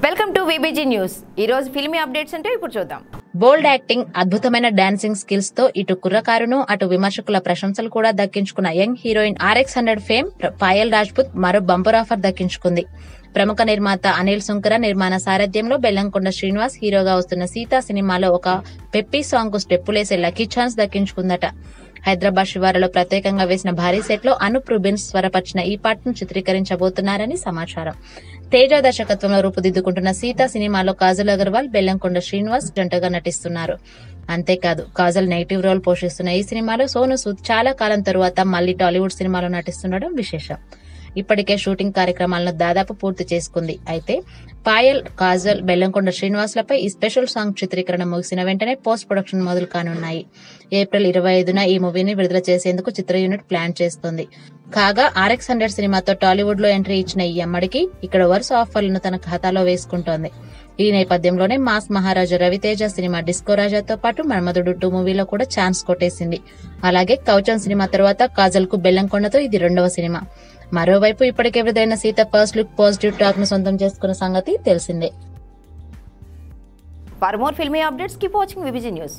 Welcome to VBG news. ఈ రోజు filmy updates అంటే ఇప్పుడు చూద్దాం. బోల్డ్ యాక్టింగ్, అద్భుతమైన డాన్సింగ్ స్కిల్స్ తో ఇటు కుర్రకారును అటు విమర్శకుల ప్రశంసలు కూడా దక్కించుకున్న young heroine RX100 fame Payal Rajput మరో బంపర్ ఆఫర్ దక్కించుకుంది. ప్రముఖ నిర్మాత అనిల్ సుంకర నిర్మాణ సారథ్యంలో బెల్లంకొండ శ్రీనివాస్ హీరోగా వస్తున్న సీతా సినిమాలో ఒక పెప్పీ సాంగ్ కు స్టెప్పులేసే లక్కీ ఛాన్స్ దక్కించుకుందట. హైదరాబాద్ శివారులో ప్రత్యేకంగా వేసిన భారీ సెట్ లో అనూప్ రూబెన్స్ స్వరపరిచిన ఈ పాటను చిత్రీకరించబోతున్నారని సమాచారం. తేజ దర్శకత్వంలో రూపుదిద్దుకుంటున్న సీతా సినిమాలో కాజల్ అగర్వాల్, బెల్లంకొండ శ్రీనివాస్ జంటగా నటిస్తున్నారు. అంతేకాదు, కాజల్ నెగిటివ్ రోల్ పోషిస్తున్న ఈ సినిమాలో సోను సూద్ చాలా కాలం తరువాత మళ్లీ టాలీవుడ్ సినిమాలో నటిస్తుండడం విశేషం. ఇప్పటికే షూటింగ్ కార్యక్రమాలను దాదాపు పూర్తి చేసుకుంది. అయితే పాయల్, కాజల్, బెల్లంకొండ శ్రీనివాస్లపై ఈ స్పెషల్ సాంగ్ చిత్రీకరణ ముగిసిన వెంటనే పోస్ట్ ప్రొడక్షన్ మొదలు కానున్నాయి. ఏప్రిల్ 25న ఈ మూవీని విడుదల చేసేందుకు చిత్ర యూనిట్ ప్లాన్ చేస్తోంది. కాగా RX100 సినిమాతో టాలీవుడ్ లో ఎంట్రీ ఇచ్చిన ఈ అమ్మడికి ఇక్కడ వరుస ఆఫర్లను తన ఖాతాలో వేసుకుంటోంది. ఈ నేపథ్యంలోనే మాస్ మహారాజా రవితేజ సినిమా డిస్కో రాజాతో పాటు మన్మధుడు 2 మూవీలో కూడా ఛాన్స్ కొట్టేసింది. అలాగే కవచం సినిమా తర్వాత కాజల్ కు బెల్లంకొండతో ఇది 2వ సినిమా. మరోవైపు ఇప్పటికే విడుదలైన Sita first look positive talk ను సొంతం చేసుకున్న సంగతి తెలిసిందే. For more filmy updates keep watching VBG news.